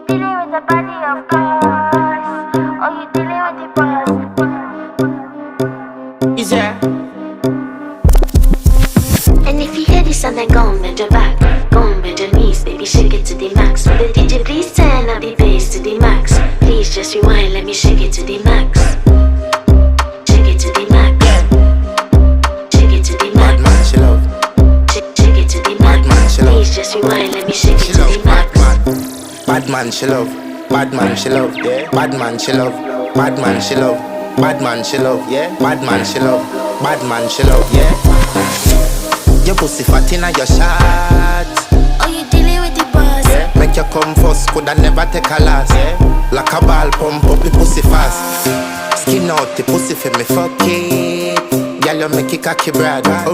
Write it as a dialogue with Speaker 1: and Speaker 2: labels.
Speaker 1: dealing with the body, of course. Or you dealing with the boss.
Speaker 2: Is there?
Speaker 3: And if you hear this and then go on bend your back, go on bend your knees, baby, shake it to the max. Will the DJ please turn up the bass to the max? Please just rewind, let me shake it to the max. Shake it to the max. Shake it to the max.
Speaker 4: Bad man, she love.
Speaker 3: Shake it to the max.
Speaker 4: Man, she love.
Speaker 3: Please just rewind, let me shake it
Speaker 4: She
Speaker 3: to
Speaker 4: love.
Speaker 3: the max.
Speaker 4: Bad man, she love. Bad man, she love. Yeah. Bad man, she love. Bad man, she love. Bad man, she love. Yeah. Bad man, she love. Bad man, she love. Yeah. Your pussy fat inna your shot.
Speaker 3: Oh, you dealing with the boss?
Speaker 4: Yeah. Make you come first, coulda never take a last. Yeah. Like a ball, pump up the pussy fast. Skin out the pussy for me, fuck it. Girl, you make it cocky, brother.